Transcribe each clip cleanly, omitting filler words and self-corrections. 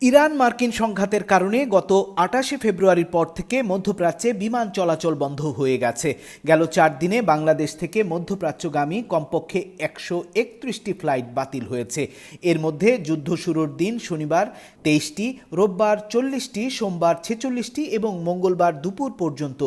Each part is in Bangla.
ইরান মার্কিন সংঘাতের কারণে গত ২৮ ফেব্রুয়ারির পর থেকে মধ্যপ্রাচ্যে বিমান চলাচল বন্ধ হয়ে গেছে। গেল ৪ দিনে বাংলাদেশ থেকে মধ্যপ্রাচ্যগামী কমপক্ষে ১৩১টি ফ্লাইট বাতিল হয়েছে। এর মধ্যে যুদ্ধ শুরুর দিন শনিবার ২৩টি, রোববার ৪০টি, সোমবার ৪৬টি এবং মঙ্গলবার দুপুর পর্যন্ত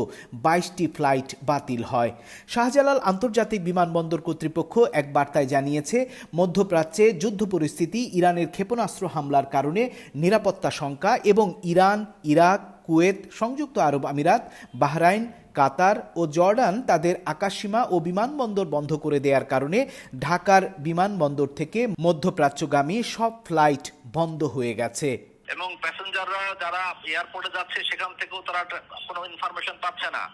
২২টি ফ্লাইট বাতিল হয়। শাহজালাল আন্তর্জাতিক বিমানবন্দর কর্তৃপক্ষ এক বার্তায় জানিয়েছে, মধ্যপ্রাচ্যে যুদ্ধ পরিস্থিতি, ইরানের ক্ষেপণাস্ত্র হামলার কারণে নিরাপত্তা শঙ্কা এবং ইরান, ইরাক, কুয়েত, সংযুক্ত আরব আমিরাত, বাহরাইন, কাতার ও জর্ডান তাদের আকাশসীমা ও বিমানবন্দর বন্ধ করে দেওয়ার কারণে ঢাকার বিমানবন্দর থেকে মধ্যপ্রাচ্যগামী সব ফ্লাইট বন্ধ হয়ে গেছে এবং প্যাসেঞ্জাররা যারা এয়ারপোর্টে যাচ্ছে সেখান থেকেও তারা কোনো ইনফরমেশন পাচ্ছে না।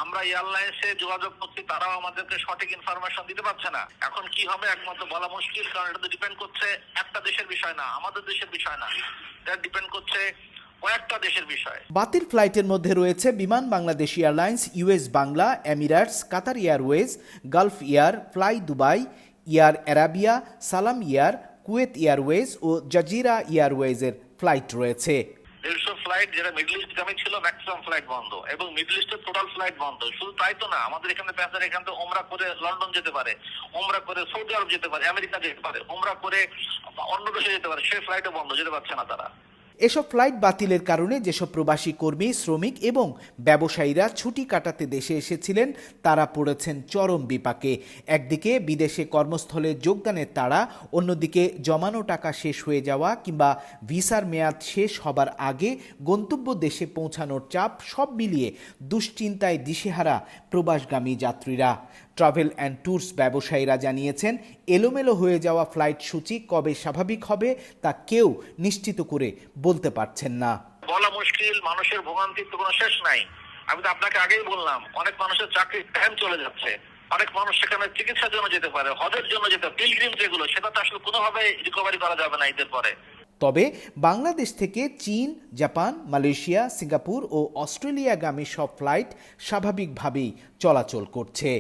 আমরা এয়ারলাইন্সে যোগাযোগ করছি, তারাও আমাদেরকে সঠিক ইনফরমেশন দিতে পারছে না। এখন কি হবে একমাত্র বলা মুশকিল, কারণ এটা তো ডিপেন্ড করছে একটা দেশের বিষয় না, আমাদের দেশের বিষয় না, এটা ডিপেন্ড করছে কয়েকটা দেশের বিষয়। বাতিল ফ্লাইটের মধ্যে রয়েছে Biman Bangladesh airlines, US Bangla, Emirates, Qatar airways, Gulf air, fly Dubai, air Arabia, Salam air, Kuwait airways ও জাজিরা এয়ারওয়েজের ফ্লাইট রয়েছে। ১৫০ ফ্লাইট যেটা মিডল ইস্টগামী ছিল, ম্যাক্সিমাম ফ্লাইট বন্ধ এবং মিডল ইস্টের টোটাল ফ্লাইট বন্ধ। শুধু তাই তো না, আমাদের এখানে প্যাসেঞ্জার এখান থেকে ওমরা করে লন্ডন যেতে পারে, ওমরা করে সৌদি আরব যেতে পারে, আমেরিকা যেতে পারে, ওমরা করে অন্য দেশে যেতে পারে, সেই ফ্লাইটও বন্ধ, যেতে পারছে না তারা। এসব ফ্লাইট বাতিলের কারণে যেসব প্রবাসী কর্মী, শ্রমিক এবং ব্যবসায়ীরা ছুটি কাটাতে দেশে এসেছিলেন তারা পড়েছেন চরম বিপাকে। একদিকে বিদেশে কর্মস্থলে যোগদানের তাড়া, অন্যদিকে জমানো টাকা শেষ হয়ে যাওয়া কিংবা ভিসার মেয়াদ শেষ হবার আগে গন্তব্য দেশে পৌঁছানোর চাপ, সব মিলিয়ে দুশ্চিন্তায় দিশেহারা প্রবাসগামী যাত্রীরা। ট্রাভেল অ্যান্ড ট্যুরস ব্যবসায়ীরা জানিয়েছেন, এলোমেলো হয়ে যাওয়া ফ্লাইট সূচি কবে স্বাভাবিক হবে তা কেউ নিশ্চিত করে বলতে পারছেন না। বলা মুশকিল, মানুষের ভোগান্তির তো কোনো শেষ নাই। আমি তো আপনাকে আগেই বললাম, অনেক মানুষের চাকরির টাইম চলে যাচ্ছে, অনেক মানুষ সেখানে চিকিৎসার জন্য যেতে পারে, হজের জন্য যেতে পারে, পিলগ্রিম যেগুলো, সেটা তো আসলে কোনোভাবে রিকভারি করা যাবে না ঈদের পরে। তবে বাংলাদেশ থেকে চীন, জাপান, মালয়েশিয়া, সিঙ্গাপুর ও অস্ট্রেলিয়াগামী সব ফ্লাইট স্বাভাবিকভাবেই চলাচল করছে।